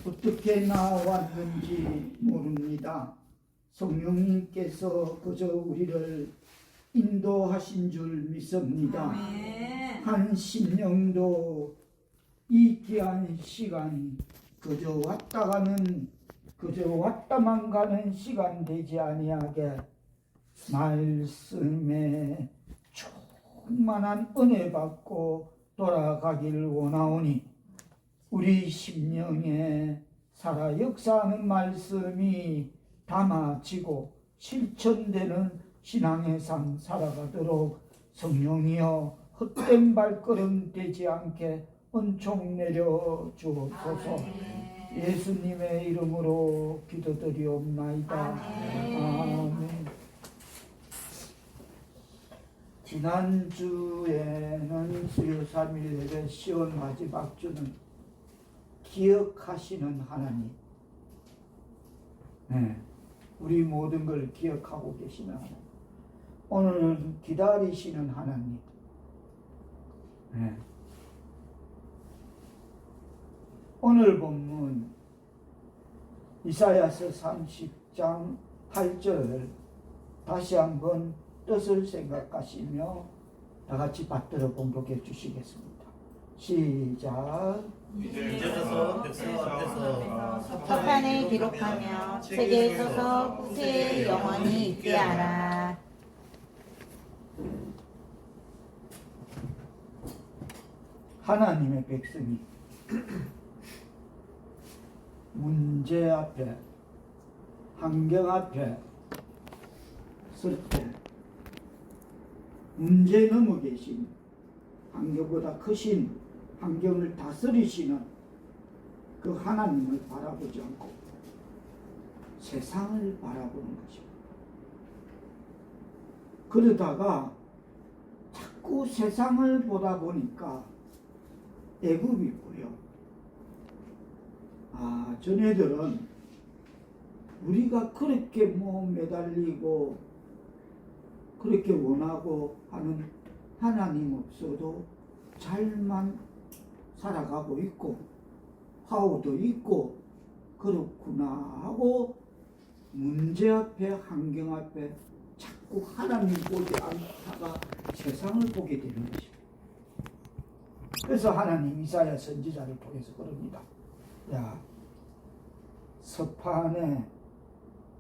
어떻게 나왔는지 모릅니다. 성령님께서 그저 우리를 인도하신 줄 믿습니다. 한 심령도 이 귀한 시간 그저 왔다만 가는 시간 되지 아니하게 말씀에 충만한 은혜 받고 돌아가기를 원하오니 우리 심령에 살아 역사하는 말씀이 담아지고 실천되는 신앙의 삶 살아가도록 성령이여 헛된 발걸음 되지 않게 은총 내려 주옵소서. 예수님의 이름으로 기도드리옵나이다. 아멘. 지난주에는 수요 3일 예배 시온 마지막 주는 기억하시는 하나님, 우리 모든 걸 기억하고 계시는 하나님, 오늘은 기다리시는 하나님, 오늘 본문 이사야서 30장 8절 다시 한번 뜻을 생각하시며 다 같이 받들어 봉독해 주시겠습니다. 시작. 이제부터 백성 앞에서 서판에 기록하며 책에 써서 후세에 영원히 있게 하라. 하나님의 백성이 문제 앞에, 환경 앞에 설 때 문제 넘어 계신, 환경보다 크신, 환경을 다스리시는 그 하나님을 바라보지 않고 세상을 바라보는 것입니다. 그러다가 자꾸 세상을 보다 보니까 애굽이 보여. 전애들은 우리가 그렇게 매달리고 그렇게 원하고 하는 하나님 없어도 잘만 살아가고 있고 화우도 있고 그렇구나 하고 문제 앞에, 환경 앞에 자꾸 하나님 보지 않다가 세상을 보게 되는 것입니다. 그래서 하나님 이사야 선지자를 통해서 그럽니다. 야, 서판에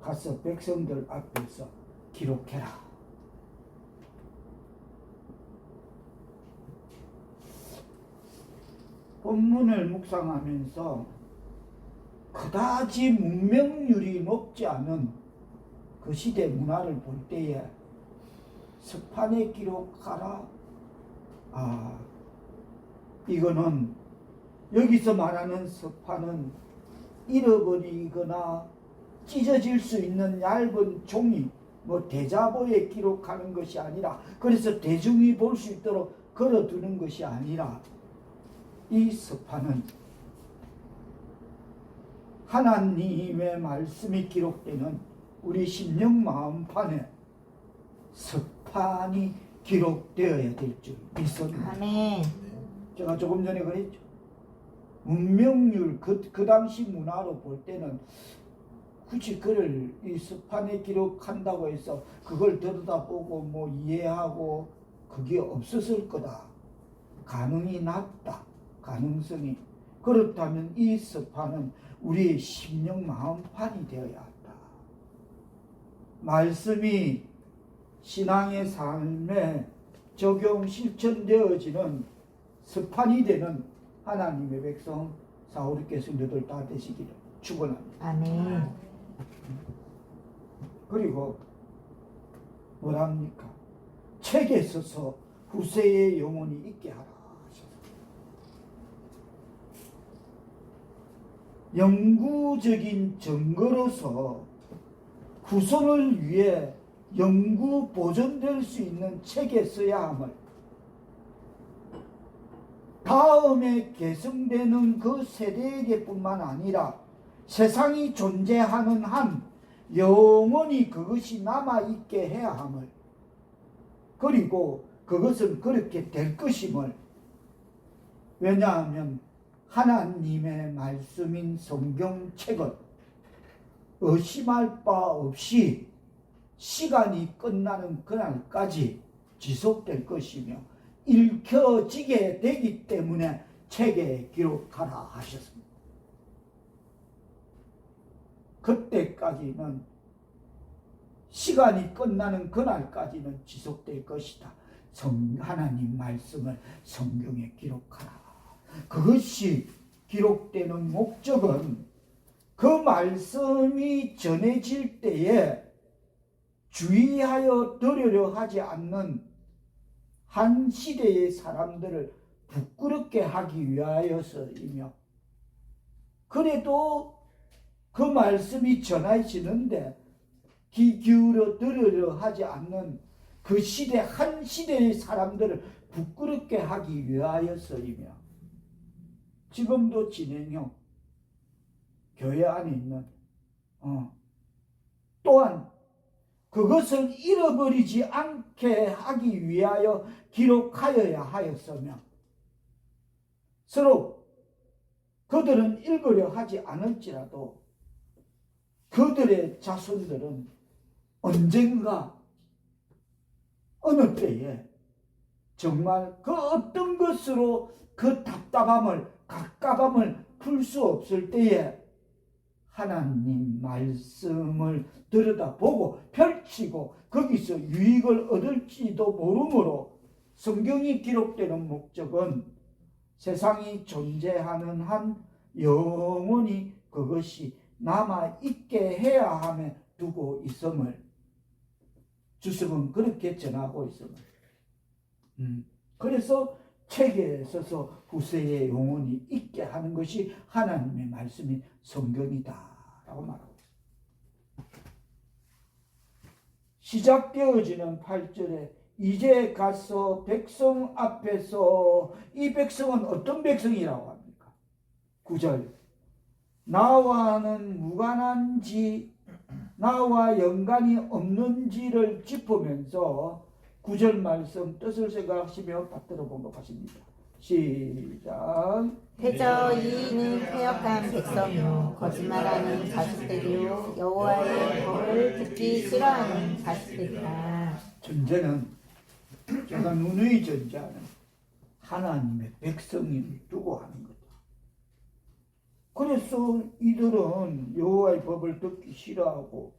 가서 백성들 앞에서 기록해라. 본문을 묵상하면서 그다지 문명률이 높지 않은 그 시대 문화를 볼 때에 서판에 기록하라. 이거는 여기서 말하는 서판은 잃어버리거나 찢어질 수 있는 얇은 종이 대자보에 기록하는 것이 아니라, 그래서 대중이 볼 수 있도록 걸어두는 것이 아니라, 이 서판은 하나님의 말씀이 기록되는 우리 심령 마음판에 서판이 기록되어야 될 줄 믿습니다. 아멘. 제가 조금 전에 그랬죠. 문명률, 그 당시 문화로 볼 때는 굳이 그를 이 서판에 기록한다고 해서 그걸 들여다보고 이해하고 그게 없었을 거다. 가능이 낮다. 가능성이. 그렇다면 이 서판은 우리의 심령 마음판이 되어야 한다. 말씀이 신앙의 삶에 적용 실천되어지는 서판이 되는 하나님의 백성 사우리께 성도들 다 되시기를 축원합니다. 아멘. 그리고 뭐랍니까? 책에 써서 후세에 영원히 있게 하라 하셔서 영구적인 증거로서 후손을 위해 영구 보존될 수 있는 책에 써야 함을, 다음에 계승되는 그 세대에게뿐만 아니라 세상이 존재하는 한 영원히 그것이 남아있게 해야 함을, 그리고 그것은 그렇게 될 것임을, 왜냐하면 하나님의 말씀인 성경책은 의심할 바 없이 시간이 끝나는 그날까지 지속될 것이며 읽혀지게 되기 때문에 책에 기록하라 하셨습니다. 그때까지는 시간이 끝나는 그날까지는 지속될 것이다. 하나님 말씀을 성경에 기록하라. 그것이 기록되는 목적은 그 말씀이 전해질 때에 주의하여 들으려 하지 않는 한 시대의 사람들을 부끄럽게 하기 위하여서이며, 그래도 그 말씀이 전해지는데 귀 기울여 들으려 하지 않는 그 시대 한 시대의 사람들을 부끄럽게 하기 위하여서이며, 지금도 진행형 교회 안에 있는 또한 그것을 잃어버리지 않게 하기 위하여 기록하여야 하였으며, 서로 그들은 읽으려 하지 않을지라도 그들의 자손들은 언젠가 어느 때에 정말 그 어떤 것으로 그 답답함을 갑갑함을 풀 수 없을 때에 하나님 말씀을 들여다보고 펼치고 거기서 유익을 얻을지도 모르므로, 성경이 기록되는 목적은 세상이 존재하는 한 영원히 그것이 남아있게 해야 함에 두고 있음을 주석은 그렇게 전하고 있음을, 그래서 책에 써서 후세에 영원히 있게 하는 것이 하나님의 말씀인 성경이다 라고 말하고, 시작되어지는 8절에 이제 가서 백성 앞에서, 이 백성은 어떤 백성이라고 합니까? 9절, 나와는 무관한지 나와 연관이 없는지를 짚으면서 9절 말씀 뜻을 생각하시며 받들어 보도록 하십니다. 시작. 대저 이는 패역한 백성이요 거짓말하는 자식들이요 여호와의 법을 듣기 싫어하는 자식들이라. 전제는 제가 누누이 전제하는 하나님의 백성을 두고 하는 거다. 그래서 이들은 여호와의 법을 듣기 싫어하고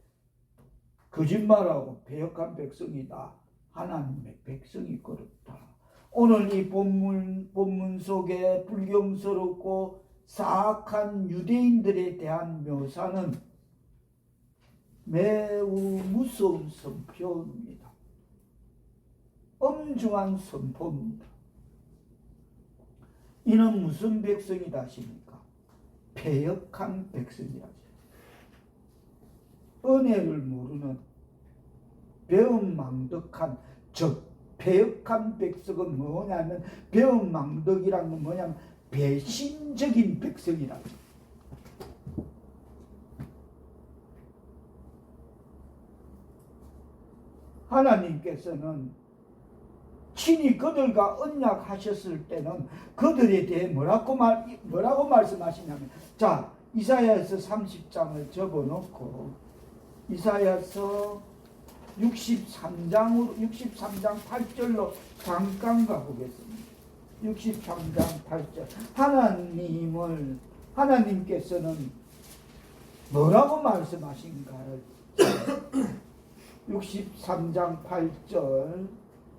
거짓말하고 패역한 백성이다. 하나님의 백성이 그렇다. 오늘 이 본문 속에 불경스럽고 사악한 유대인들에 대한 묘사는 매우 무서운 선포입니다. 엄중한 선포입니다. 이는 무슨 백성이다 하십니까? 패역한 백성이라죠. 은혜를 모르는 배은망덕한, 즉 패역한 백성은 뭐냐면, 배은망덕이라는 건 뭐냐면 배신적인 백성이라고. 하나님께서는 친히 그들과 언약하셨을 때는 그들에 대해 뭐라고 말씀하시냐면, 자, 이사야서 30장을 접어놓고 이사야서 63장 8절로 잠깐 가보겠습니다. 63장 8절. 하나님께서는 뭐라고 말씀하신가를 63장 8절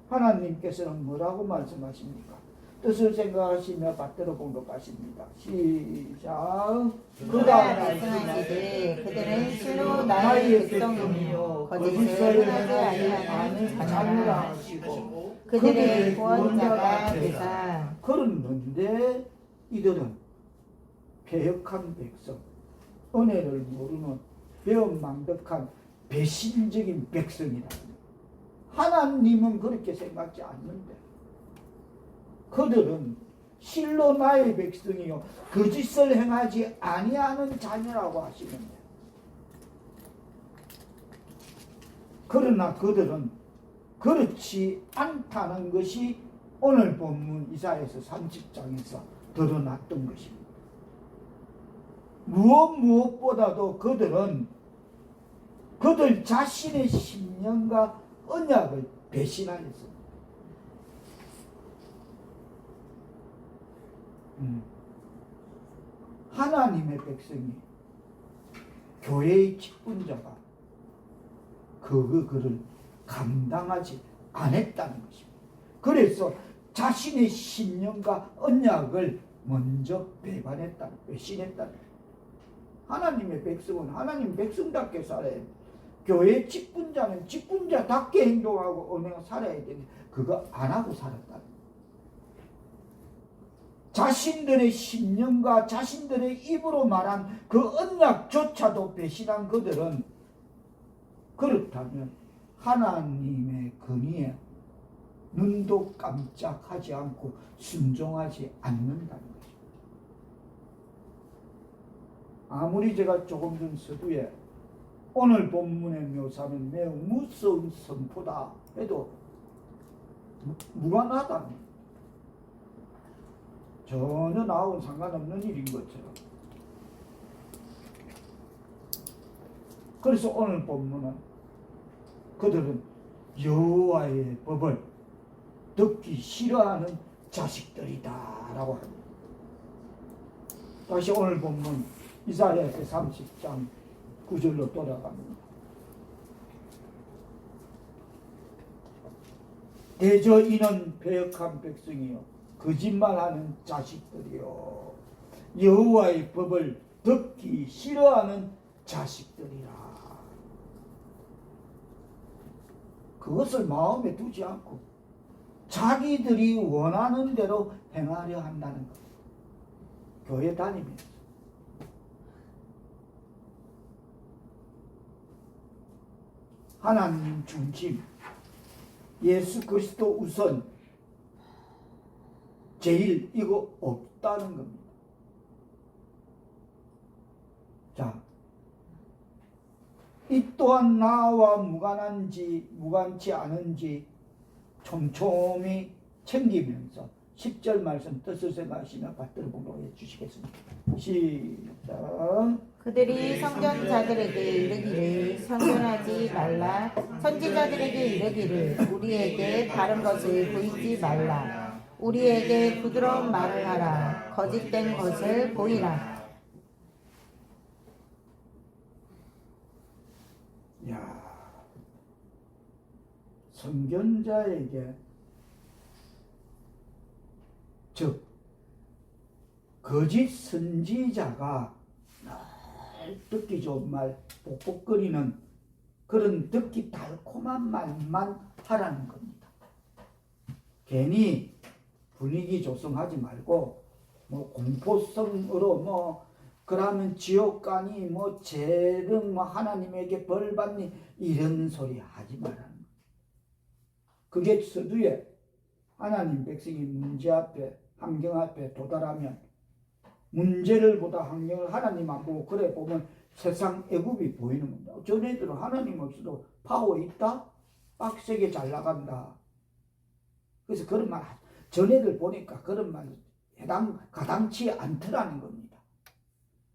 하나님께서는 뭐라고 말씀하십니까? 뜻을 생각하시며 받들어 공독하십니다. 시작. 그가 말씀하시되 그들은 실로 나의 백성이요 거짓을 하지 아니하는 자녀라 하시고 그들의 구원자가 되사. 그런데 이들은 패역한 백성, 은혜를 모르는 배은망덕한 배신적인 백성이다. 하나님은 그렇게 생각지 않는데, 그들은 실로 나의 백성이요 거짓을 행하지 아니하는 자녀라고 하시는데, 그러나 그들은 그렇지 않다는 것이 오늘 본문 이사야서 30장에서 드러났던 것입니다. 무엇보다도 그들 자신의 신령과 언약을 배신하였습니다. 하나님의 백성이 교회의 직분자가 그를 감당하지 않았다는 것입니다. 그래서 자신의 신령과 언약을 먼저 배신했다는 거예요. 하나님의 백성은 하나님 백성답게 살아야 돼요. 교회 직분자는 직분자답게 행동하고 은혜가 살아야 되는데 그거 안 하고 살았다는 거예요. 자신들의 신령과 자신들의 입으로 말한 그 언약조차도 배신한 그들은 그렇다면 하나님의 권위에 눈도 깜짝하지 않고 순종하지 않는다는 거죠. 아무리 제가 조금 전 서두에 오늘 본문의 묘사는 매우 무서운 선포다 해도 무관하다는 거예요. 전혀 나하고는 상관없는 일인 것처럼. 그래서 오늘 본문은 그들은 여호와의 법을 듣기 싫어하는 자식들이다 라고 합니다. 다시 오늘 본문 이사야서 30장 9절로 돌아갑니다. 대저 이는 배역한 백성이요 거짓말하는 자식들이요 여호와의 법을 듣기 싫어하는 자식들이라. 그것을 마음에 두지 않고 자기들이 원하는 대로 행하려 한다는 것. 교회 다니면서 하나님 중심, 예수 그리스도 우선, 제일 이거 없다는 겁니다. 자, 이 또한 나와 무관치 않은지 촘촘히 챙기면서 10절 말씀 뜻을 생각하시며 받들어 보도록 해주시겠습니다. 시작. 그들이 선견자들에게 이르기를 선견하지 말라. 선지자들에게 이르기를 우리에게 다른 것을 보이지 말라. 우리에게 부드러운 말을 하라. 거짓된 것을 보이라. 야, 선견자에게 즉 거짓 선지자가 듣기 좋은 말, 복복거리는 그런 듣기 달콤한 말만 하라는 겁니다. 괜히 분위기 조성하지 말고 공포성으로 그러면 지옥 가니 죄는 하나님에게 벌 받니 이런 소리 하지 말라는 거예요. 그게 서두에 하나님 백성이 문제 앞에 환경 앞에 도달하면 문제를 보다 환경을 하나님 안 보고 그래 보면 세상 애굽이 보이는 겁니다. 전애들은 하나님 없이도 파워 있다? 빡세게 잘 나간다. 그래서 그런 말 전애들 보니까 그런 말 가당치 않더라는 겁니다.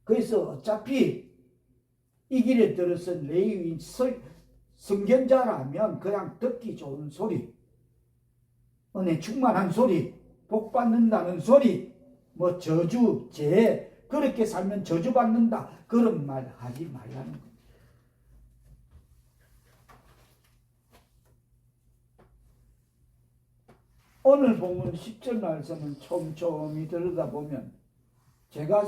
그래서 어차피 이 길에 들어선 레위인 선견자라면 그냥 듣기 좋은 소리, 은혜 충만한 소리, 복 받는다는 소리, 저주, 죄, 그렇게 살면 저주 받는다, 그런 말 하지 말라는 겁니다. 오늘 본문 10절 말씀은 촘촘히 들여다보면 제가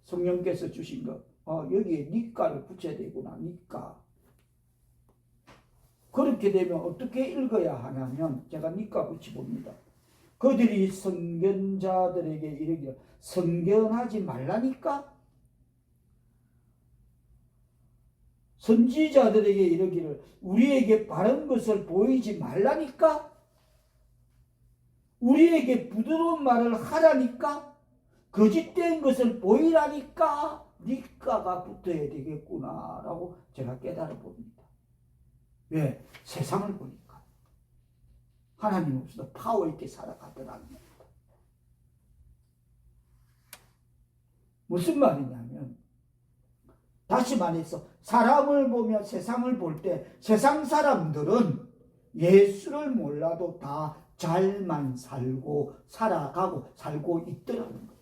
성령께서 주신 것, 여기에 니까를 붙여야 되구나, 니까. 그렇게 되면 어떻게 읽어야 하냐면 제가 니까 붙여봅니다. 그들이 선견자들에게 이르기를 선견하지 말라니까? 선지자들에게 이르기를 우리에게 바른 것을 보이지 말라니까? 우리에게 부드러운 말을 하라니까? 거짓된 것을 보이라니까? 니까가 붙어야 되겠구나 라고 제가 깨달아 봅니다. 왜? 세상을 보니까 하나님 없어도 파워 있게 살아가더라는 겁니다. 무슨 말이냐면, 다시 말해서 사람을 보며 세상을 볼 때 세상 사람들은 예수를 몰라도 다 잘만 살고 있더라는 거예요.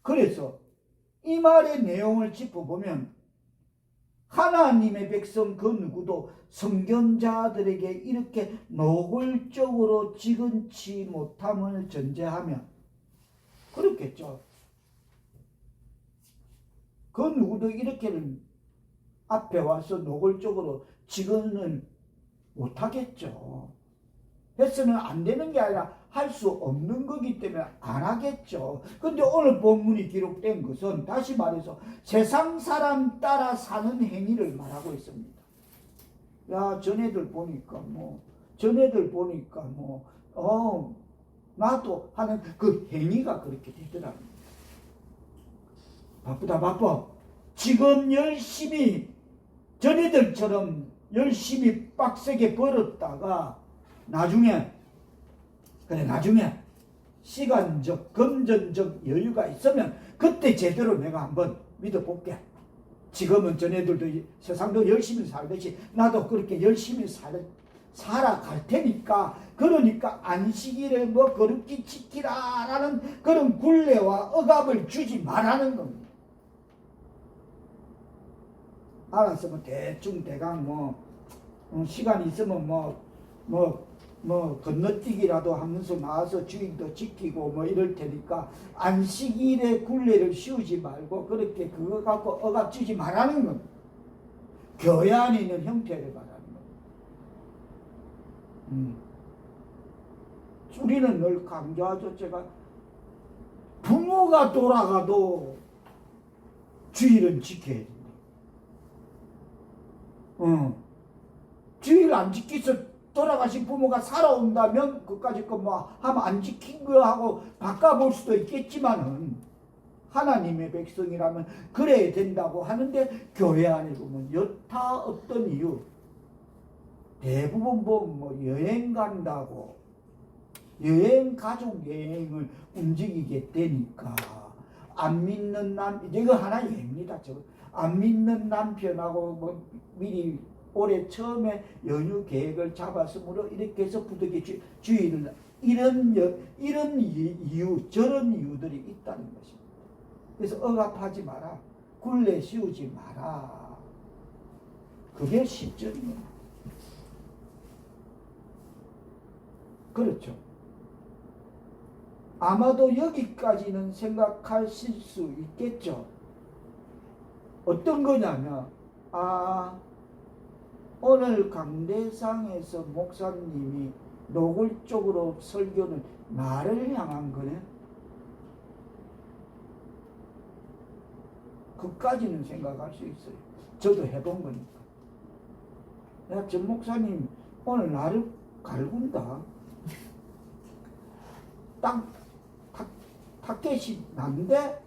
그래서 이 말의 내용을 짚어보면 하나님의 백성 그 누구도 선견자들에게 이렇게 노골적으로 지근치 못함을 전제하면 그렇겠죠. 그 누구도 이렇게는 앞에 와서 노골적으로 지근을 못하겠죠. 해서는 안 되는 게 아니라 할 수 없는 거기 때문에 안 하겠죠. 근데 오늘 본문이 기록된 것은 다시 말해서 세상 사람 따라 사는 행위를 말하고 있습니다. 야, 전애들 보니까 나도 하는 그 행위가 그렇게 되더라고요. 바빠. 지금 열심히 전애들처럼 열심히 빡세게 벌었다가 나중에 시간적 금전적 여유가 있으면 그때 제대로 내가 한번 믿어볼게. 지금은 전애들도 세상도 열심히 살듯이 나도 그렇게 열심히 살아갈 테니까, 그러니까 안식일을 뭐 거룩히 지키라라는 그런 굴레와 억압을 주지 말라는 겁니다. 알았어, 뭐 대충 대강 시간 있으면 건너뛰기라도 하면서 나와서 주일도 지키고 이럴 테니까 안식일에 굴레를 씌우지 말고 그렇게 그거 갖고 억압 주지 말라는 겁니다. 교회 안에 있는 형태를 말하는 겁니다. 우리는 늘 강조하죠. 제가 부모가 돌아가도 주일은 지켜야 된다. 주일 안 지켜서 돌아가신 부모가 살아온다면 그까짓 거 하면 안 지킨 거 하고 바꿔볼 수도 있겠지만은 하나님의 백성이라면 그래야 된다고 하는데, 교회 안에 보면 여타 어떤 이유 대부분 보면 여행 간다고 가족 여행을 움직이게 되니까 안 믿는 이거 하나 예입니다. 안 믿는 남편하고 미리 올해 처음에 연휴 계획을 잡았으므로 이렇게 해서 부득이 주일을 이런 이유 저런 이유들이 있다는 것입니다. 그래서 억압하지 마라, 굴레 씌우지 마라. 그게 10절입니다. 그렇죠. 아마도 여기까지는 생각하실 수 있겠죠. 어떤 거냐면, 오늘 강대상에서 목사님이 노골적으로 설교는 나를 향한 거네. 그까지는 생각할 수 있어요. 저도 해본 거니까. 야, 전 목사님 오늘 나를 갈군다. 타켓이 난데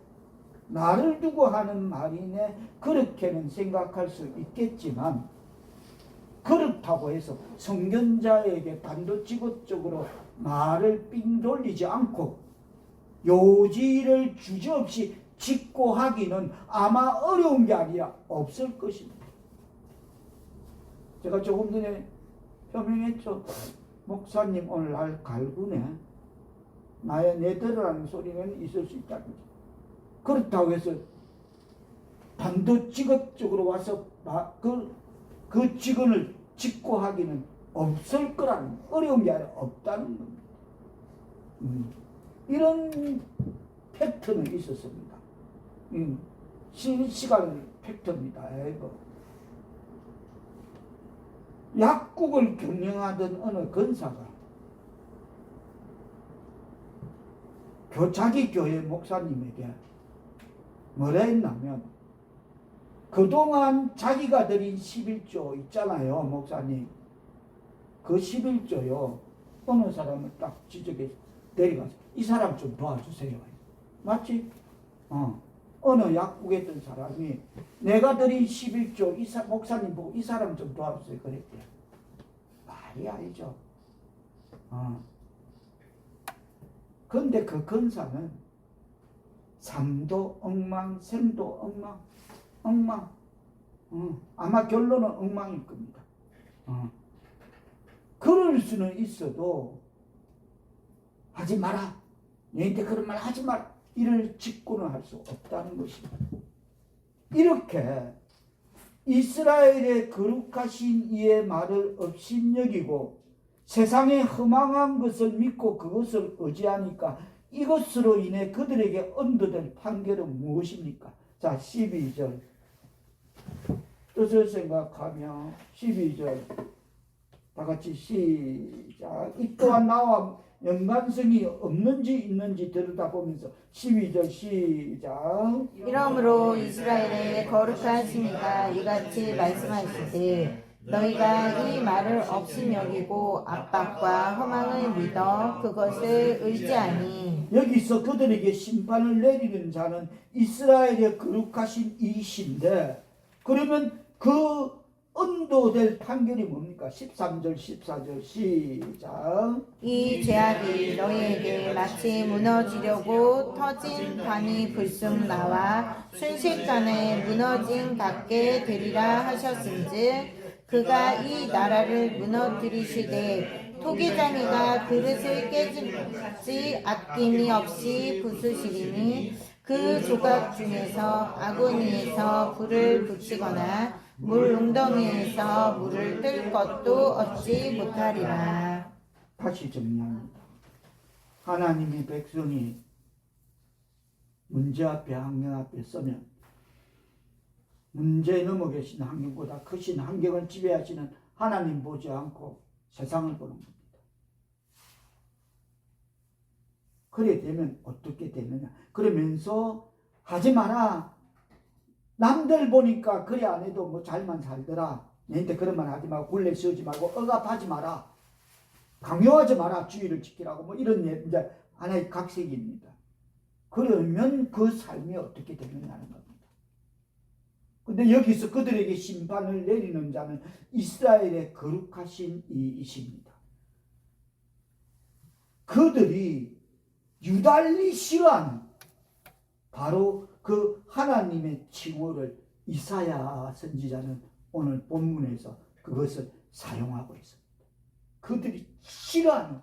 나를 두고 하는 말이네. 그렇게는 생각할 수 있겠지만, 그렇다고 해서 선견자에게 단도직입적으로 말을 삥 돌리지 않고 요지를 주저없이 짓고 하기는 아마 어려운 게 아니라 없을 것입니다. 제가 조금 전에 표명했죠. 목사님 오늘 날 갈구네. 내 들으라는 소리는 있을 수 있다는 거죠. 그렇다고 해서 단도직입적으로 와서 그 직원을 짓고 하기는 없을 거라는, 어려운 게 아니라 없다는 겁니다. 이런 팩트는 있었습니다. 실시간 팩트입니다. 약국을 경영하던 어느 권사가 자기 교회 목사님에게 뭐라 했냐면, 그동안 자기가 드린 11조 있잖아요, 목사님. 그 11조요, 어느 사람을 딱 지적해 데려가서 이 사람 좀 도와주세요. 맞지? 어느 약국에 있던 사람이 내가 드린 11조 목사님 보고 이 사람 좀 도와주세요 그랬대요. 말이 아니죠. 근데 그 권사는 삶도 엉망, 생도 엉망, 엉망. 아마 결론은 엉망일 겁니다. 그럴 수는 있어도 하지 마라. 너희한테 그런 말 하지 마라. 이를 직고는 할 수 없다는 것입니다. 이렇게 이스라엘의 거룩하신 이의 말을 업신여기고 세상의 허망한 것을 믿고 그것을 의지하니까 이것으로 인해 그들에게 언도될 판결은 무엇입니까? 자, 12절 뜻을 생각하며 12절 다 같이 시작. 이 또한 나와 연관성이 없는지 있는지 들여다보면서 12절 시작. 이러므로 이스라엘의 거룩하신 이가 이같이 말씀하시되 너희가 이 말을 업신여기고 압박과 허망을 믿어 그것을 의지하니. 여기서 그들에게 심판을 내리는 자는 이스라엘의 거룩하신 이신데 그러면 그 언도될 판결이 뭡니까? 13절 14절 시작. 이 죄악이 너희에게 마치 무너지려고 터진 관이 불쑥 나와 순식간에 무너진 같게 되리라 하셨은즉 그가 이 나라를 무너뜨리시되 토기장이가 그릇을 깨지 아낌이 없이 부수시리니 그 조각 중에서 아구니에서 불을 붙이거나 물 웅덩이에서 물을 뜰 것도 얻지 못하리라. 다시 정리합니다. 하나님의 백성이 문제 앞에 환경 앞에 서면 문제에 넘어 계신 환경보다 크신 환경을 지배하시는 하나님 보지 않고 세상을 보는 겁니다. 그래 되면 어떻게 되느냐? 그러면서 하지 마라. 남들 보니까 그래 안 해도 뭐 잘만 살더라. 너한테 그런 말 하지 말고 굴레 씌우지 말고 억압하지 마라. 강요하지 마라. 주의를 지키라고 뭐 이런 이제 하나의 각색입니다. 그러면 그 삶이 어떻게 되느냐는 겁니다. 근데 여기서 그들에게 심판을 내리는 자는 이스라엘의 거룩하신 이이십니다. 그들이 유달리 싫어하는 바로 그 하나님의 칭호를 이사야 선지자는 오늘 본문에서 그것을 사용하고 있습니다. 그들이 싫어하는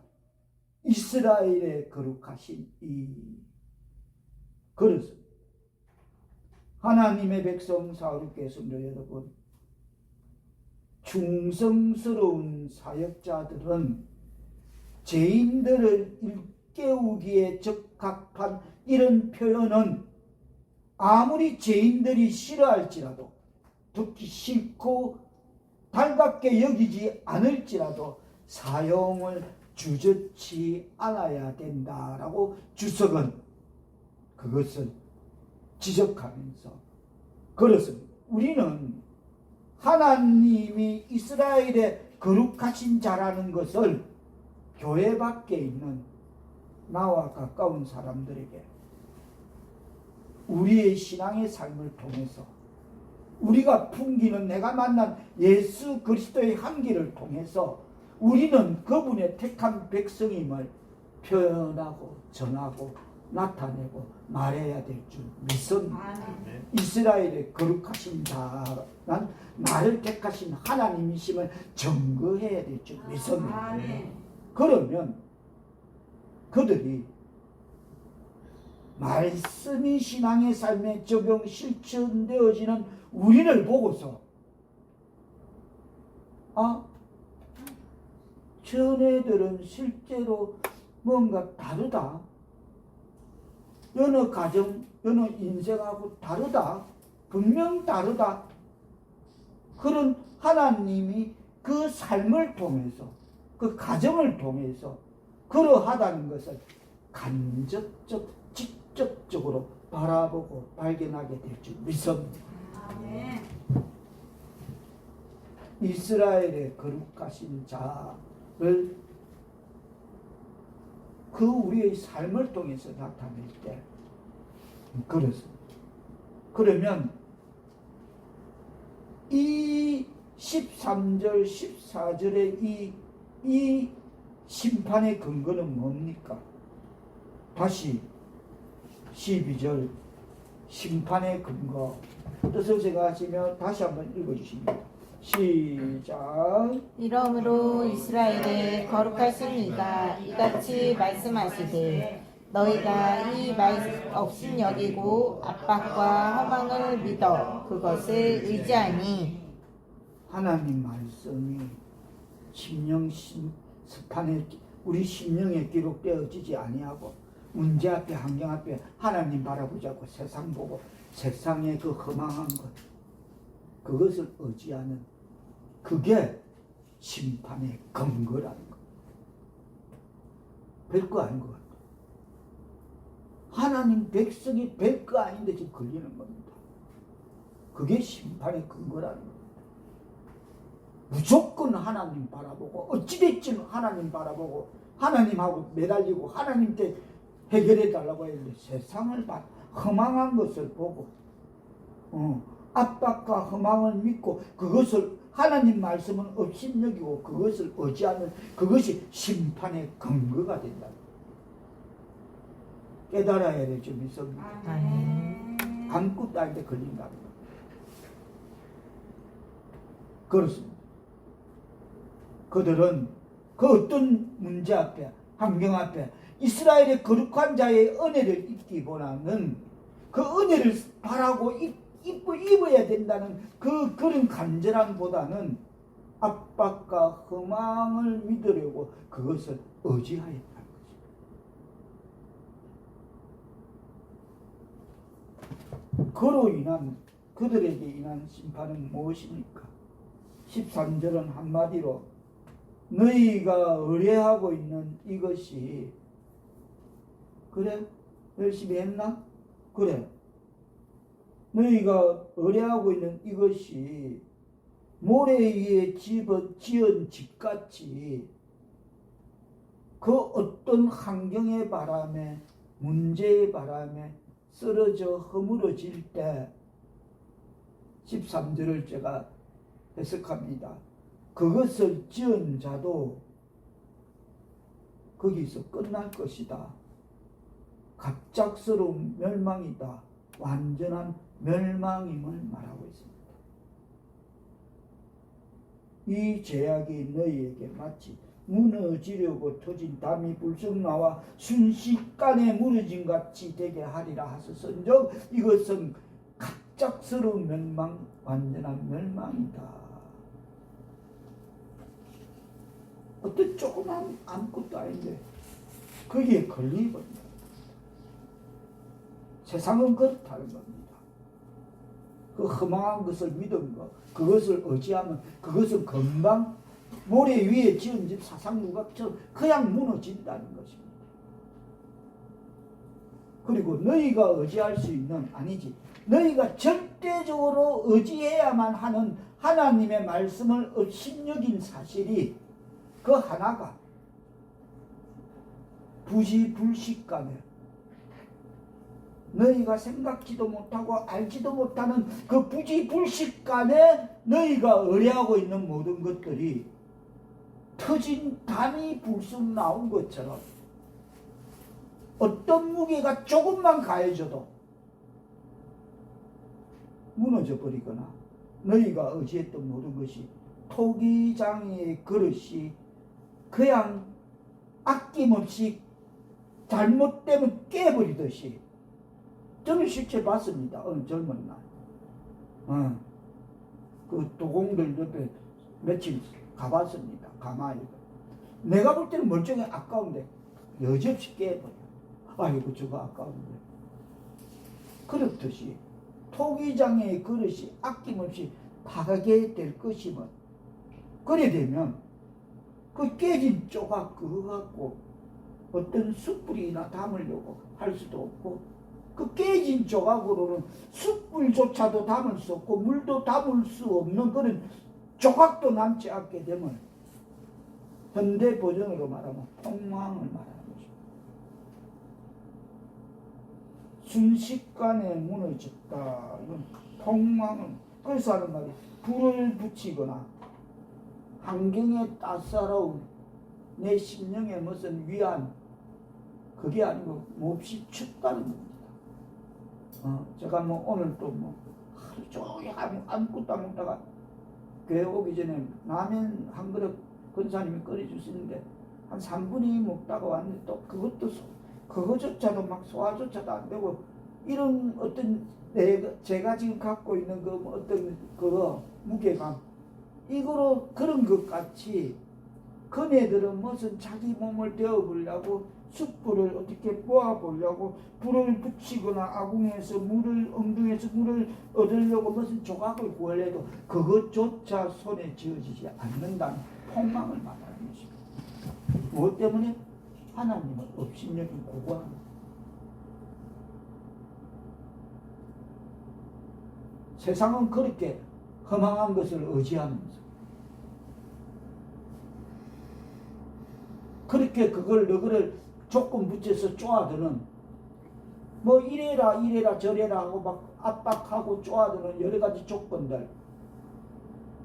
이스라엘의 거룩하신 이 그릇. 하나님의 백성 사울께서는 여러분 충성스러운 사역자들은 죄인들을 일깨우기에 적합한 이런 표현은 아무리 죄인들이 싫어할지라도 듣기 싫고 달갑게 여기지 않을지라도 사용을 주저치 않아야 된다라고 주석은 그것을 지적하면서 그렇습니다. 우리는 하나님이 이스라엘의 거룩하신 자라는 것을 교회 밖에 있는 나와 가까운 사람들에게 우리의 신앙의 삶을 통해서 우리가 풍기는 내가 만난 예수 그리스도의 향기를 통해서 우리는 그분의 택한 백성임을 표현하고 전하고 나타내고 말해야 될 줄 믿습니다. 이스라엘의 거룩하신 자는 나를 택하신 하나님이심을 증거해야 될 줄 믿습니다. 그러면 그들이 말씀이 신앙의 삶에 적용 실천되어지는 우리를 보고서 전애들은 실제로 뭔가 다르다. 여느 가정, 여느 인생하고 다르다. 분명 다르다. 그런 하나님이 그 삶을 통해서 그 가정을 통해서 그러하다는 것을 간접적, 직접적으로 바라보고 발견하게 될 줄 믿습니다. 이스라엘의 거룩하신 자를 그 우리의 삶을 통해서 나타낼 때 그렇습니다. 그러면 이 13절 14절의 이 심판의 근거는 뭡니까? 다시 12절 심판의 근거 뜻을 생각하시며 다시 한번 읽어주십니다. 시작. 이러므로 이스라엘의 거룩하신 이가 이같이 말씀하시되 너희가 이 말 없인 여기고 압박과 허망을 믿어 그것을 의지하니 하나님 말씀이 심판에 우리 심령에 기록되어지지 아니하고 문제 앞에 환경 앞에 하나님 바라보자고 세상 보고 세상의 그 허망한 것 그것을 의지하는 그게 심판의 근거라는 것. 별거 아닌 것 같아요. 하나님 백성이 별거 아닌데 지금 걸리는 겁니다. 그게 심판의 근거라는 겁니다. 무조건 하나님 바라보고 어찌됐든 하나님 바라보고 하나님하고 매달리고 하나님께 해결해 달라고 했는데 세상을 봐 허망한 것을 보고 압박과 허망을 믿고 그것을 하나님 말씀은 업신여기고 그것을 의지하는 그것이 심판의 근거가 된다. 깨달아야 되죠. 믿습니다. 아무것도 아닌데 걸린다는 거. 그렇습니다. 그들은 그 어떤 문제 앞에 환경 앞에 이스라엘의 거룩한 자의 은혜를 입기보다는 그 은혜를 바라고 입어야 된다는 그런 간절함보다는 압박과 허망을 믿으려고 그것을 의지하였다는 것입니다. 그로 인한 그들에게 인한 심판은 무엇입니까? 13절은 한마디로 너희가 의뢰하고 있는 이것이 그래? 열심히 했나? 그래. 너희가 의뢰하고 있는 이것이 모래 위에 지은 집같이 그 어떤 환경의 바람에 문제의 바람에 쓰러져 허물어질 때 13절을 제가 해석합니다. 그것을 지은 자도 거기서 끝날 것이다. 갑작스러운 멸망이다. 완전한 멸망임을 말하고 있습니다. 이 제약이 너희에게 마치 무너지려고 터진 담이 불쑥 나와 순식간에 무너진 같이 되게 하리라 하셨은즉 이것은 갑작스러운 멸망, 완전한 멸망이다. 어떤 조그만 아무것도 아닌데 거기에 걸리거든요. 세상은 그렇다는 겁니다. 그 허망한 것을 믿은 것, 그것을 의지하면 그것은 금방 모래 위에 지은 집 사상누각처럼 그냥 무너진다는 것입니다. 그리고 너희가 의지할 수 있는 아니지 너희가 절대적으로 의지해야만 하는 하나님의 말씀을 업신여긴 사실이 그 하나가 부지불식간에 너희가 생각지도 못하고 알지도 못하는 그 부지불식간에 너희가 의뢰하고 있는 모든 것들이 터진 담이 불쑥 나온 것처럼 어떤 무게가 조금만 가해져도 무너져 버리거나 너희가 의지했던 모든 것이 토기장의 그릇이 그냥 아낌없이 잘못되면 깨버리듯이 저는 실제 봤습니다. 어느 젊은 날. 그 도공들 옆에 며칠 가봤습니다. 가마에. 내가 볼 때는 멀쩡히 아까운데 여지없이 깨버려. 아이고 저거 아까운데. 그렇듯이 토기장의 그릇이 아낌없이 파괴될 것이면 그래 되면 그 깨진 조각 그거 갖고 어떤 숯불이나 담으려고 할 수도 없고 그 깨진 조각으로는 숯불조차도 담을 수 없고 물도 담을 수 없는 그런 조각도 남지 않게 되면 현대 버전으로 말하면 폭망을 말하는 것입니다. 순식간에 무너졌다. 이건 폭망은 그래서 하는 말이 불을 붙이거나 환경의 따사로운 내 심령의 무슨 위안 그게 아니고 몹시 춥다는 겁니다. 제가 뭐 오늘 또 뭐 하루 종일 아무것도 안 먹다가 교회 오기 전에 라면 한 그릇 권사님이 끓여주시는데 한 3분이 먹다가 왔는데 또 그거조차도 막 소화조차도 안 되고 이런 어떤 제가 지금 갖고 있는 그 어떤 그거 무게감 이거로 그런 것 같이 그네들은 무슨 자기 몸을 데워보려고 숯불을 어떻게 모아보려고 불을 붙이거나 아궁에서 물을 엉덩이에서 물을 얻으려고 무슨 조각을 구하려도 그것조차 손에 쥐어지지 않는다는 폭망을 말하는 것입니다. 무엇 때문에? 하나님을 업신여긴 고고함. 세상은 그렇게 허망한 것을 의지하면서 그렇게 그거를 조건 붙여서 쪼아드는 뭐 이래라 저래라 하고 막 압박하고 쪼아드는 여러 가지 조건들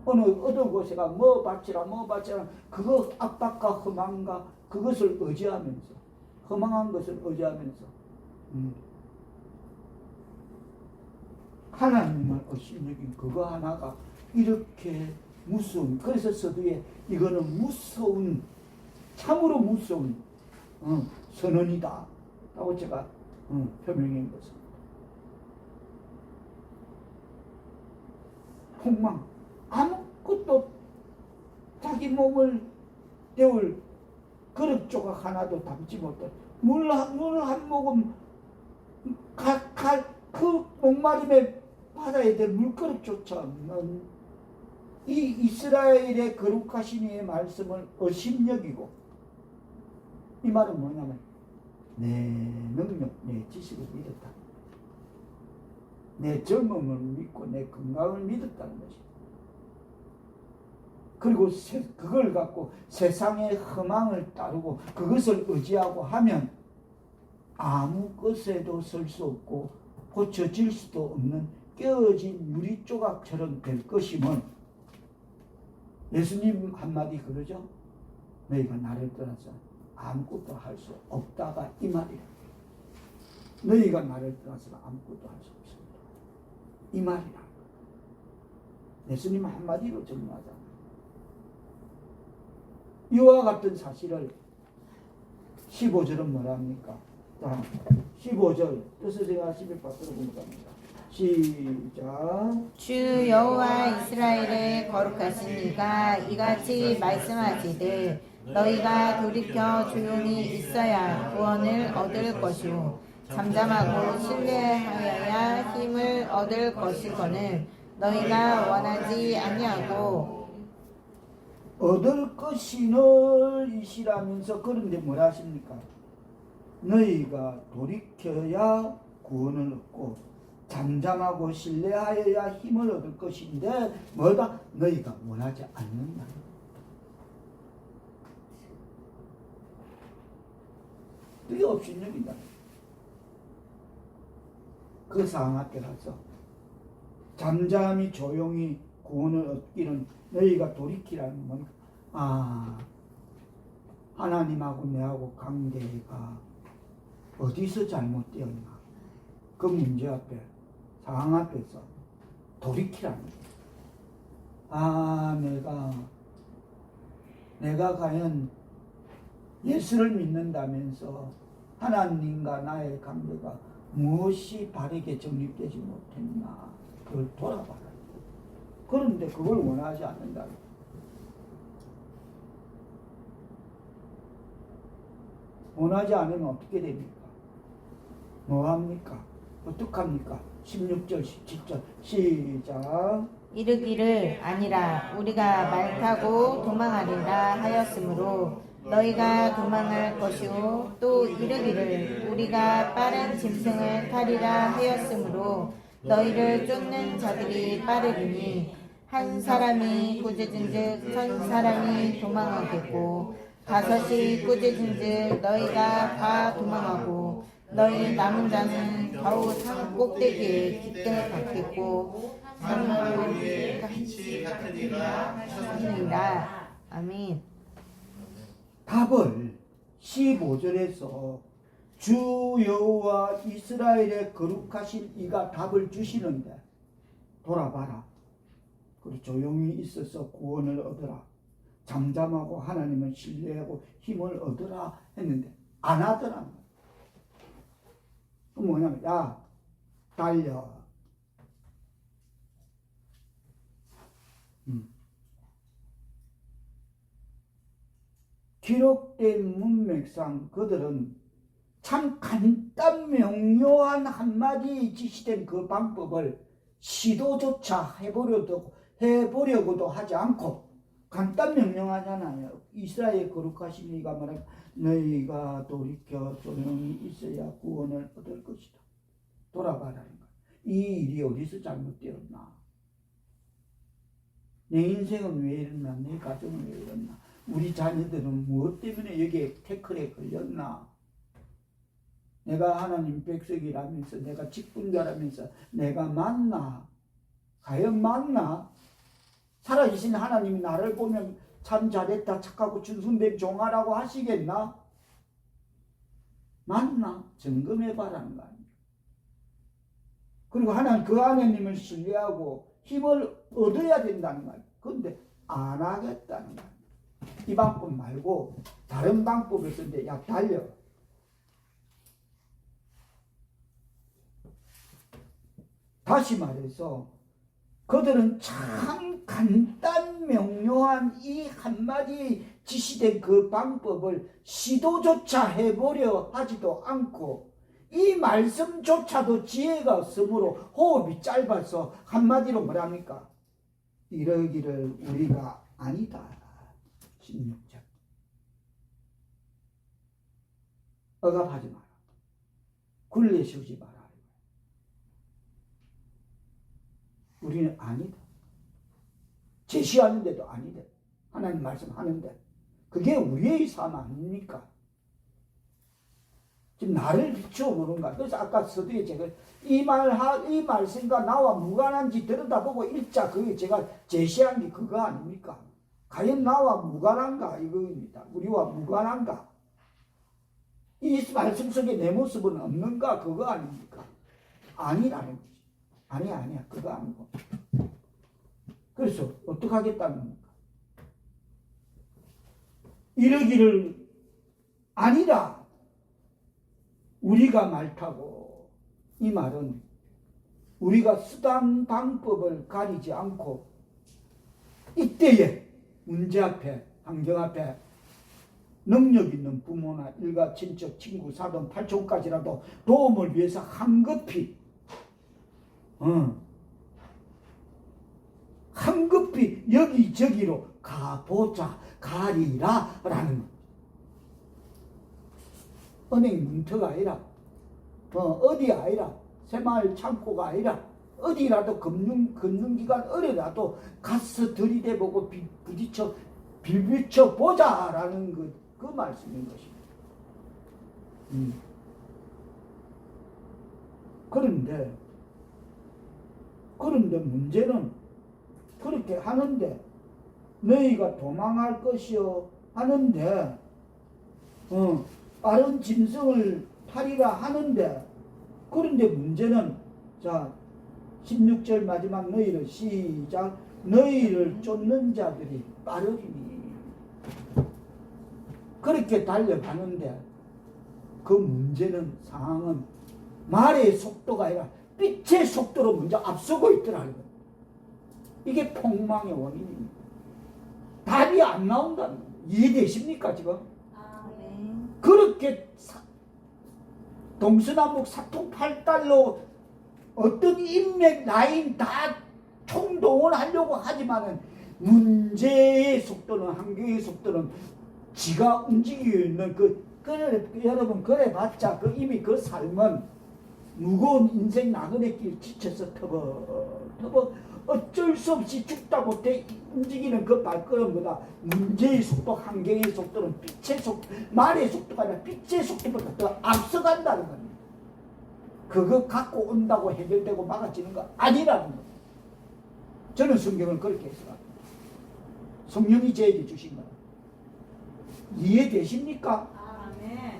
어느 곳에가 뭐 바치라 그거 압박과 허망과 그것을 의지하면서 허망한 것을 의지하면서 하나님을 업신여긴 그거 하나가 이렇게 무서운 그래서 서두에 이거는 무서운 참으로 무서운 선언이다 라고 제가 표명한 것입니다. 폭망 아무것도 자기 몸을 데울 그릇 조각 하나도 담지 못해 물 한 모금 그 목마름에 받아야 될 물그릇조차 없는 이 이스라엘의 거룩하신 이의 말씀을 의심여기고 이 말은 뭐냐면 내 능력, 내 지식을 믿었다. 내 젊음을 믿고 내 건강을 믿었다는 것입니다. 그리고 그걸 갖고 세상의 허망을 따르고 그것을 의지하고 하면 아무 것에도 설 수 없고 고쳐질 수도 없는 깨어진 유리 조각처럼 될 것임은 예수님 한마디 그러죠. 너희가 나를 떠나서 아무것도 할 수 없다가 이 말이야. 너희가 나를 떠나서 아무것도 할 수 없습니다. 이 말이라. 예수님 한마디로 정리하자. 이와 같은 사실을 15절은 뭐라 합니까? 자, 15절 뜻을 제가 11박 들어보니까 합니다. 시작. 주 여호와 이스라엘의 거룩하신 이가 이같이 말씀하시되 너희가 돌이켜 조용히 있어야 구원을 얻을 것이요 잠잠하고 신뢰하여야 힘을 얻을 것이거늘 너희가 원하지 아니하고 얻을 것이늘 이시라면서 그런데 뭐라 하십니까? 너희가 돌이켜야 구원을 얻고 잠잠하고 신뢰하여야 힘을 얻을 것인데 뭐다? 너희가 원하지 않는다. 그게 업신여긴다. 그 상황 앞에 가서 잠잠히 조용히 구원을 얻기는 너희가 돌이키라는 건 하나님하고 내하고 관계가 어디서 잘못되었나 그 문제 앞에 상황 앞에서 돌이키라는 거예요. 내가 과연 예수를 믿는다면서 하나님과 나의 관계가 무엇이 바르게 정립되지 못했나 그걸 돌아봐라. 그런데 그걸 원하지 않는다. 원하지 않으면 어떻게 됩니까? 뭐합니까? 어떡합니까? 16절 17절 시작. 이르기를 아니라 우리가 말 타고 도망하리라 하였으므로 너희가 도망할 것이요 또 이르기를 우리가 빠른 짐승을 타리라 하였으므로 너희를 쫓는 자들이 빠르리니 한 사람이 꾸짖은즉 천 사람이 도망하겠고 다섯이 꾸짖은즉 너희가 다 도망하고 너희 남은 자는 겨우 산 꼭대기에 깃등을 받겠고 산을 위에 빛이 같으리라. 아멘. 답을 15절에서 주 여호와 이스라엘의 거룩하신 이가 답을 주시는데 돌아봐라. 그리고 조용히 있어서 구원을 얻어라. 잠잠하고 하나님을 신뢰하고 힘을 얻어라 했는데 안 하더라는 거야. 그 뭐냐면 야 달려. 기록된 문맥상 그들은 참 간단 명료한 한마디 지시된 그 방법을 시도조차 해보려고도 하지 않고 간단 명령하잖아요. 이스라엘 거룩하신 이가 말하면 너희가 돌이켜 조용히 있어야 구원을 얻을 것이다. 돌아가라는 거야. 이 일이 어디서 잘못되었나? 내 인생은 왜 이랬나? 내 가정은 왜 이랬나? 우리 자녀들은 무엇 때문에 여기에 태클에 걸렸나? 내가 하나님 백성이라면서 내가 직분자라면서 내가 맞나? 과연 맞나? 살아계신 하나님이 나를 보면 참 잘했다 착하고 준순된 종아라고 하시겠나? 맞나? 점검해봐라는 거 아니에요. 그리고 하나님 그 하나님을 신뢰하고 힘을 얻어야 된다는 거예요. 그런데 안 하겠다는 거예요. 이 방법 말고 다른 방법을 쓰는데 야 달려. 다시 말해서 그들은 참 간단 명료한 이 한마디 지시된 그 방법을 시도조차 해보려 하지도 않고 이 말씀조차도 지혜가 없으므로 호흡이 짧아서 한마디로 뭐랍니까? 이러기를 우리가 아니다. 16절. 억압하지 마라. 굴레 세우지 마라. 우리는 아니다. 제시하는데도 아니다. 하나님 말씀하는데 그게 우리의 삶 아닙니까? 지금 나를 비춰보는가. 그래서 아까 서두에 제가 이 말씀과 나와 무관한지 들여다보고 읽자. 그게 제가 제시한 게 그거 아닙니까? 과연 나와 무관한가 이거입니다. 우리와 무관한가? 이 말씀 속에 내 모습은 없는가? 그거 아닙니까? 아니라는 거지. 아니야. 그거 아니고. 그래서 어떻게 하겠다는 겁니까? 이러기를 아니라 우리가 말타고 이 말은 우리가 쓰던 방법을 가리지 않고 이때에 문제 앞에 환경 앞에 능력 있는 부모나 일가 친척 친구 사돈 팔촌까지라도 도움을 위해서 한급히 한급히 여기저기로 가보자 가리라 라는 거. 은행 문터가 아니라 어디 아니라 새마을 창고가 아니라 어디라도 금융기관 어디라도 가서 들이대보고 부딪혀 빌비쳐 보자라는 그 말씀인 것입니다. 그런데 문제는 그렇게 하는데 너희가 도망할 것이요 하는데 빠른 짐승을 타리라 하는데 그런데 문제는 자 16절 마지막 너희를 시작 너희를 쫓는 자들이 빠르리니 그렇게 달려가는데 그 문제는 상황은 말의 속도가 아니라 빛의 속도로 먼저 앞서고 있더라고요. 이게 폭망의 원인입니다. 답이 안 나온다는 거예요. 이해되십니까 지금? 네. 그렇게 동서남북 사통팔달로 어떤 인맥 라인 다 총동원하려고 하지만은 문제의 속도는 환경의 속도는 지가 움직이고 있는 여러분 그래봤자 이미 그 삶은 무거운 인생 나그네 길 지쳐서 터벅터벅 어쩔 수 없이 죽다 못해 움직이는 그 발걸음보다 문제의 속도, 환경의 속도는 빛의 속도, 말의 속도가 아니라 빛의 속도보다 더 앞서간다는 겁니다. 그거 갖고 온다고 해결되고 막아지는 거 아니라는 겁니다. 저는 성경을 그렇게 해석합니다. 성령이 저에게 주신 거예요. 이해되십니까?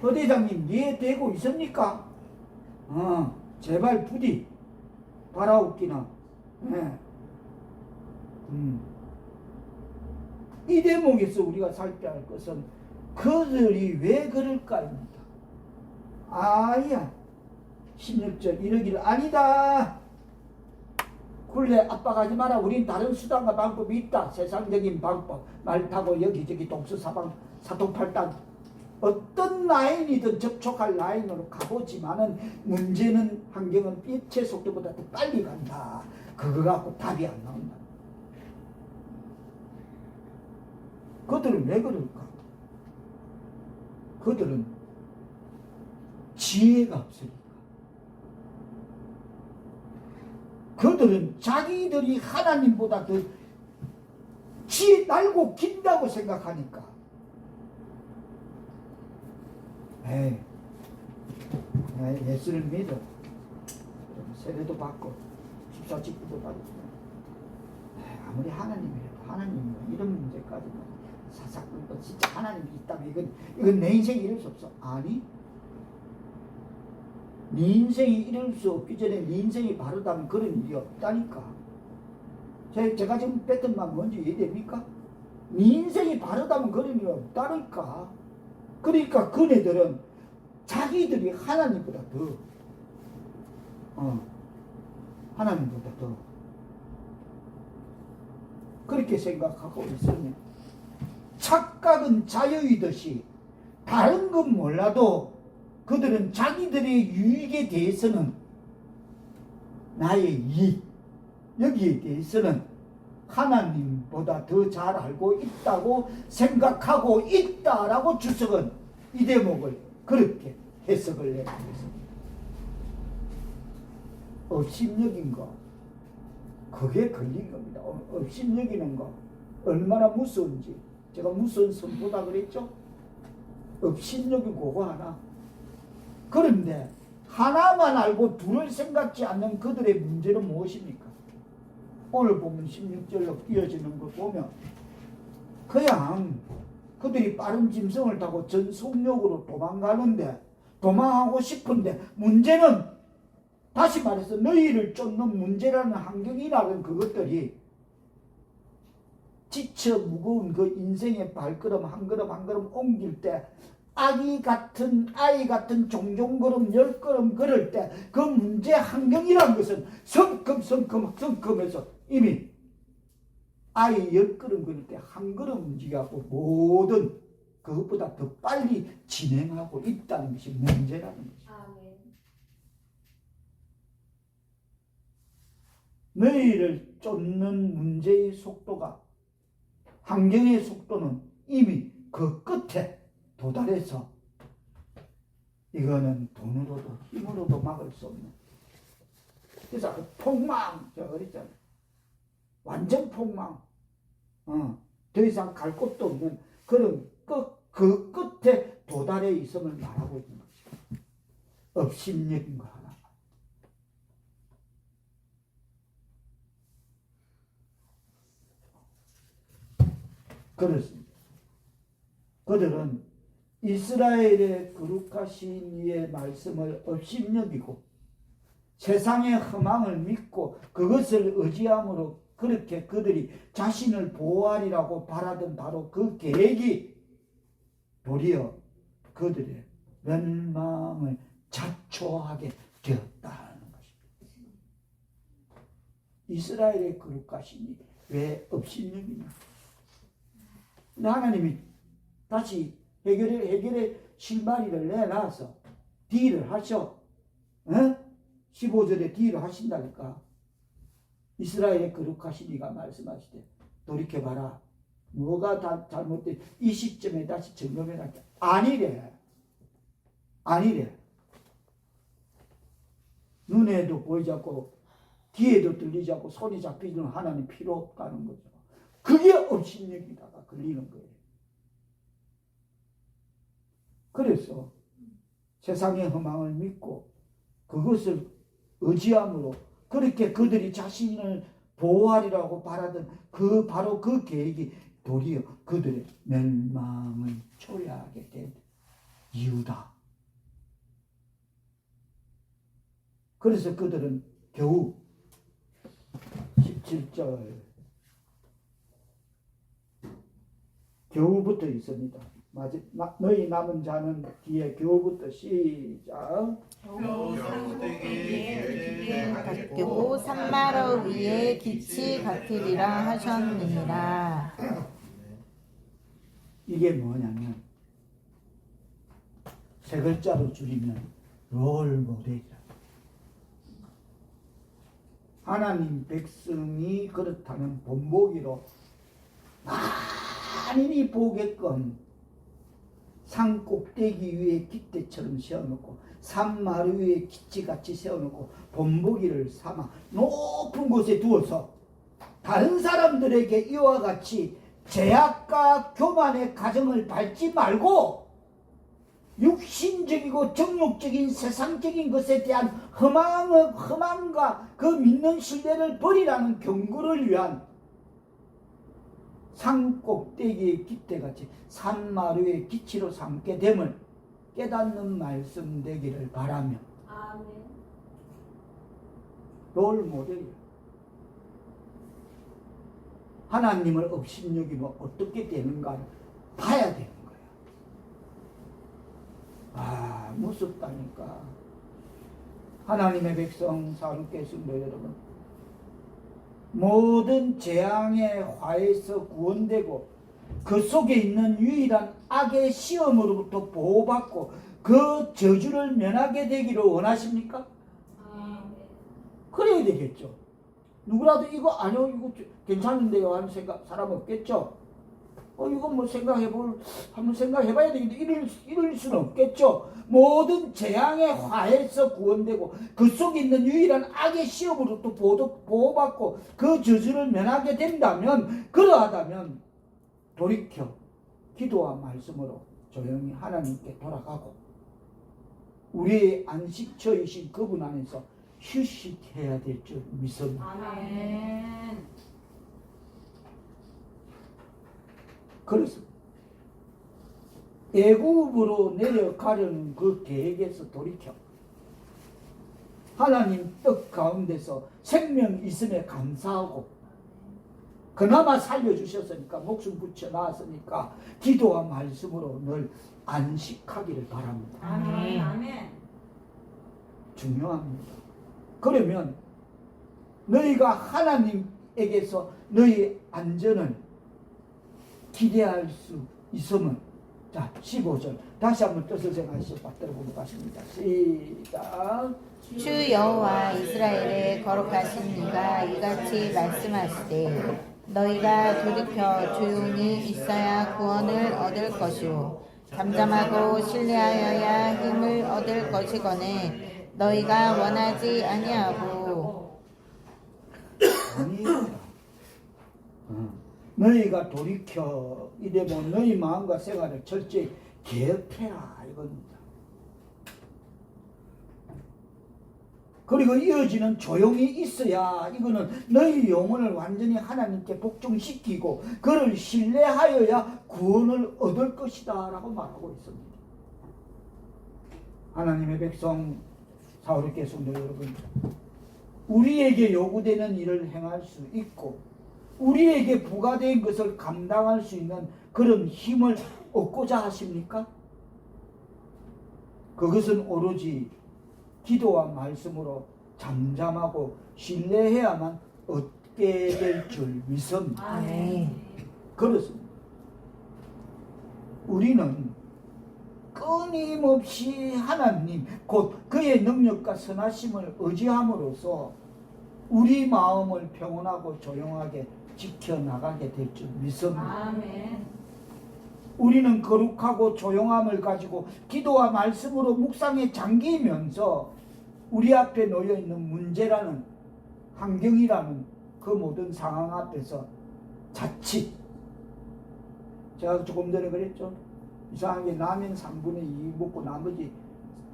허대장님 이해되고 있습니까? 제발 부디 바라옵기나. 네. 이 대목에서 우리가 살펴야 할 것은 그들이 왜 그럴까입니다. 아야 16절 이러기를 아니다. 굴레 압박하지 마라. 우린 다른 수단과 방법이 있다. 세상적인 방법 말 타고 여기저기 동서사방 사통팔단 어떤 라인이든 접촉할 라인으로 가보지만은 문제는 환경은 빛의 속도보다 더 빨리 간다. 그거 갖고 답이 안 나온다. 그들은 왜 그럴까? 그들은 지혜가 없으니까. 그들은 자기들이 하나님보다 더 지혜 날고 긴다고 생각하니까. 예수를 믿어. 세례도 받고 집사 직분도 받고. 아무리 하나님이라도 하나님이 이런 문제까지는 사사건건 진짜 하나님이 있다면 이건 내 인생이 이럴 수 없어. 아니, 네 인생이 이럴 수 없기 전에 네 인생이 바르다면 그런 일이 없다니까. 제가 지금 뱉은 말 뭔지 이해됩니까? 네 인생이 바르다면 그런 일이 없다니까. 그러니까 그네들은 자기들이 하나님보다 더 하나님보다 더 그렇게 생각하고 있으면 착각은 자유이듯이 다른 건 몰라도 그들은 자기들의 유익에 대해서는 나의 이익 여기에 대해서는 하나님보다 더 잘 알고 있다고 생각하고 있다라고 주석은 이 대목을 그렇게 해석을 내고 있습니다. 업신여긴 거 그게 걸린 겁니다. 업신여기는 거 얼마나 무서운지 제가 무서운 선보다 그랬죠? 업신여기고 그거 하나. 그런데 하나만 알고 둘을 생각지 않는 그들의 문제는 무엇입니까? 오늘 보면 16절로 이어지는 걸 보면 그냥 그들이 빠른 짐승을 타고 전속력으로 도망가는데 도망하고 싶은데 문제는 다시 말해서 너희를 쫓는 문제라는 환경이라는 그것들이 지쳐 무거운 그 인생의 발걸음 한 걸음 한 걸음 옮길 때 아이 같은 종종 걸음 10걸음 걸을 때 그 문제 환경이라는 것은 성큼해서 이미 아이 10걸음 걸을 때 한 걸음 움직여갖고 모든 그것보다 더 빨리 진행하고 있다는 것이 문제라는 것이죠. 너희를 쫓는 문제의 속도가 환경의 속도는 이미 그 끝에 도달해서 이거는 돈으로도 힘으로도 막을 수 없는 그래서 폭망 제가 그랬잖아요. 완전 폭망 더 이상 갈 곳도 없는 그런 그 끝에 도달해 있음을 말하고 있는 것이죠. 업신여긴 거 하나. 그렇습니다. 그들은 이스라엘의 거룩하신 이의 말씀을 업신여기고 세상의 허망을 믿고 그것을 의지함으로 그렇게 그들이 자신을 보호하리라고 바라던 바로 그 계획이 도리어 그들의 멸망을 자초하게 되었다는 것입니다. 이스라엘의 거룩하신 이 왜 업신여기냐? 하나님이 다시 해결의 실마리를 내놔서 딜을 하셔. 15절에 딜을 하신다니까. 이스라엘의 거룩하신 이가 말씀하시되 돌이켜봐라. 뭐가 다 잘못된 이 시점에 다시 점검해라. 아니래. 눈에도 보이지 않고 귀에도 들리지 않고 손이 잡히는 하나님 필요 없다는 거죠. 그게 업신여기다가 걸리는 거예요. 그래서 세상의 허망을 믿고 그것을 의지함으로 그렇게 그들이 자신을 보호하리라고 바라던 바로 그 계획이 도리어 그들의 멸망을 초래하게 된 이유다. 그래서 그들은 겨우 17절 겨우부터 있습니다. 너희 남은 자는 뒤에 겨우부터 시작. 겨우 산꼭대기에 기대 갖고 산마루 위에 기치 같으리라 하셨느니라. 이게 뭐냐면 세 글자로 줄이면 롤 모델이다. 하나님 백성이 그렇다는 본보기로 만인이 보게끔 산 꼭대기 위에 깃대처럼 세워놓고 산마루 위에 기치같이 세워놓고 본보기를 삼아 높은 곳에 두어서 다른 사람들에게 이와 같이 죄악과 교만의 가정을 밟지 말고 육신적이고 정욕적인 세상적인 것에 대한 허망과 그 믿는 신뢰를 버리라는 경고를 위한 산 꼭대기의 깃대같이 산마루의 기치로 삼게 됨을 깨닫는 말씀 되기를 바라며 롤 모델이야. 하나님을 업신여기면 어떻게 되는가를 봐야 되는 거야. 아, 무섭다니까. 하나님의 백성 사랑께서도 여러분, 모든 재앙의 화에서 구원되고 그 속에 있는 유일한 악의 시험으로부터 보호받고 그 저주를 면하게 되기를 원하십니까? 그래야 되겠죠. 누구라도 이거 아니요, 이거 괜찮은데요 하는 사람 없겠죠. 이거 뭐 한번 생각해봐야 되겠는데 이럴 수는 없겠죠. 모든 재앙의 화에서 구원되고 그 속에 있는 유일한 악의 시험으로부터 보호받고 그 저주를 면하게 된다면, 그러하다면 돌이켜 기도와 말씀으로 조용히 하나님께 돌아가고 우리의 안식처이신 그분 안에서 휴식해야 될 줄 믿습니다. 아멘. 그래서 애굽으로 내려가려는 그 계획에서 돌이켜 하나님 뜻 가운데서 생명 있음에 감사하고 그나마 살려주셨으니까 목숨 붙여 놨으니까 기도와 말씀으로 늘 안식하기를 바랍니다. 아멘. 아멘. 중요합니다. 그러면 너희가 하나님에게서 너희 안전을 기대할 수 있으면, 자 15절 다시 한번 뜻을 생각하시고 받들어 보도록 하십니다. 시작. 주 여호와 이스라엘의 거룩하신 이가 이같이 말씀하시되 너희가 돌이켜 조용히 있어야 구원을 얻을 것이요 잠잠하고 신뢰하여야 힘을 얻을 것이거늘 너희가 원하지 아니하고 아니라 너희가 돌이켜 이되면 너희 마음과 생활을 철저히 개혁해라 이겁니다. 그리고 이어지는 조용히 있어야, 이거는 너희 영혼을 완전히 하나님께 복종시키고 그를 신뢰하여야 구원을 얻을 것이다 라고 말하고 있습니다. 하나님의 백성 사울의 성도 여러분, 우리에게 요구되는 일을 행할 수 있고 우리에게 부과된 것을 감당할 수 있는 그런 힘을 얻고자 하십니까? 그것은 오로지 기도와 말씀으로 잠잠하고 신뢰해야만 얻게 될 줄 믿습니다. 아멘. 그렇습니다. 우리는 끊임없이 하나님 곧 그의 능력과 선하심을 의지함으로써 우리 마음을 평온하고 조용하게 지켜나가게 될 줄 믿습니다. 아멘. 우리는 거룩하고 조용함을 가지고 기도와 말씀으로 묵상에 잠기면서 우리 앞에 놓여있는 문제라는 환경이라는 그 모든 상황 앞에서 자칫, 제가 조금 전에 그랬죠. 이상하게 라면 3분의 2 먹고 나머지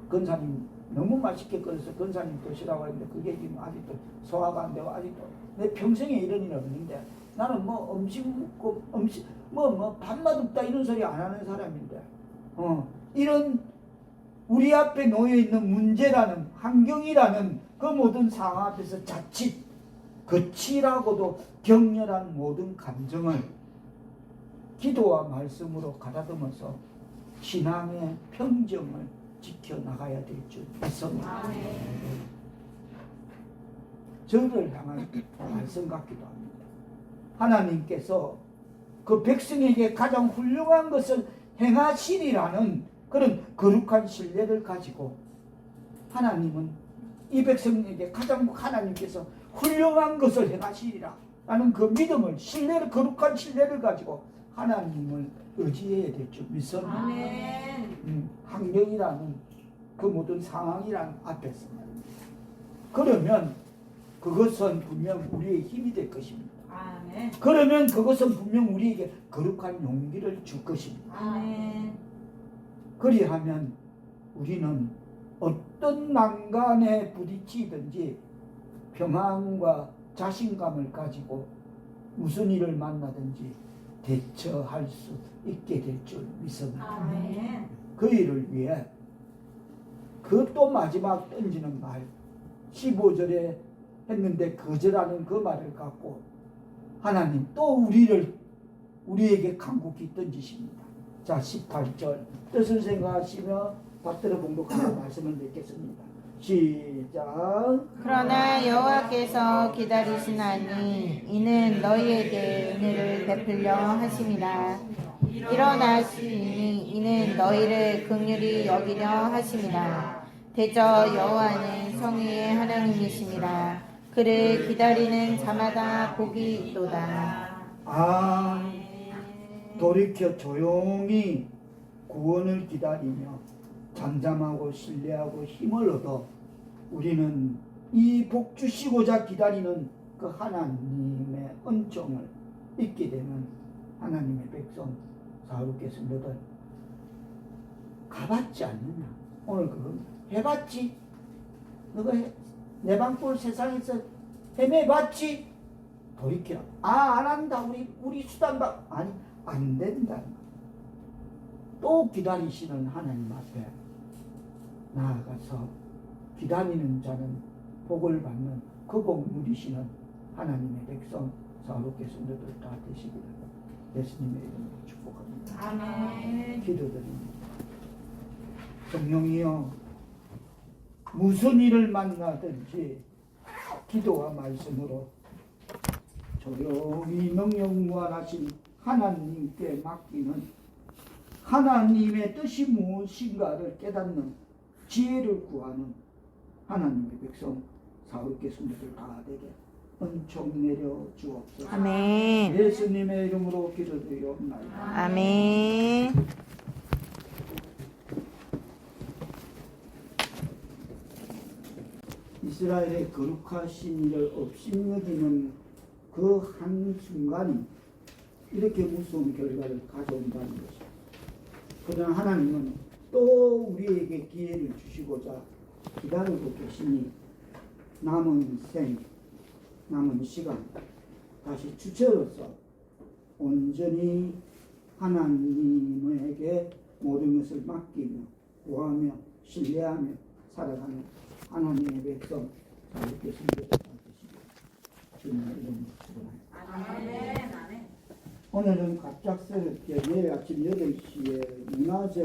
근사님 너무 맛있게 끓여서 근사님 드시라고 했는데 그게 지금 아직도 소화가 안 되고 아직도 내 평생에 이런 일은 없는데, 나는 뭐 음식 먹고 밥맛 없다 이런 소리 안 하는 사람인데 이런 우리 앞에 놓여 있는 문제라는 환경이라는 그 모든 상황 앞에서 자칫 거칠하고도 격렬한 모든 감정을 기도와 말씀으로 가다듬어서 신앙의 평정을 지켜나가야 될 줄 믿습니다. 저를 향한 말씀 같기도 합니다. 하나님께서 그 백성에게 가장 훌륭한 것을 행하시리라는 그런 거룩한 신뢰를 가지고 하나님은 이 백성에게 가장 하나님께서 훌륭한 것을 행하시리라 라는 그 믿음을 신뢰를 거룩한 신뢰를 가지고 하나님을 의지해야 될 줄 믿습니다. 환경이라는 그 모든 상황이라는 앞에서 그러면 그것은 분명 우리의 힘이 될 것입니다. 그러면 그것은 분명 우리에게 거룩한 용기를 줄 것입니다. 그리하면 우리는 어떤 난간에 부딪히든지 평안과 자신감을 가지고 무슨 일을 만나든지 대처할 수 있게 될 줄 믿습니다. 그 일을 위해 그 또 마지막 던지는 말 15절에 했는데 거절하는 그 말을 갖고 하나님 또 우리에게 간곡히 던지십니다. 자 18절 뜻을 생각하시며 받들어 봉독하는 말씀을 맺겠습니다. 시작. 그러나 여호와께서 기다리시나니 이는 너희에게 은혜를 베풀려 하심이라. 일어나시니 이는 너희를 긍휼히 여기려 하심이라. 대저 여호와는 성의의 하나님이심이라. 그를 기다리는 자마다 복이 있도다. 돌이켜 조용히 구원을 기다리며 잠잠하고 신뢰하고 힘을 얻어 우리는 이 복 주시고자 기다리는 그 하나님의 은총을 잊게 되는 하나님의 백성 사울께서 너들 가봤지 않느냐? 오늘 그건 해봤지? 너가 내방불 세상에서 헤매봤지? 돌이키라. 안 한다. 우리 수단박 아니 안 된다. 또 기다리시는 하나님 앞에 나아가서 기다리는 자는 복을 받는 그 복 누리시는 하나님의 백성 사울께 성도들 다 되시기를 예수님의 이름으로 축복합니다. 아멘. 기도드립니다. 성령이여 무슨 일을 만나든지 기도와 말씀으로 조용히 명령무한하신 하나님께 맡기는 하나님의 뜻이 무엇인가를 깨닫는 지혜를 구하는 하나님의 백성 사울께 성도들 다 되게 은총 내려 주옵소서. 아멘. 예수님의 이름으로 기도드리옵나이다. 아멘. 이스라엘의 거룩하신 이를 업신여기는 그 한순간이 이렇게 무서운 결과를 가져온다는 것입니다. 그러나 하나님은 또 우리에게 기회를 주시고자 기다리고 계시니 남은 시간 다시 주체로서 온전히 하나님에게 모든 것을 맡기며 구하며 신뢰하며 살아가는 하나님의 백성 사울께 성도들 되시기를 주님의 이름으로 축원합니다. 오늘은 갑작스럽게 내일 아침 8시에 문화재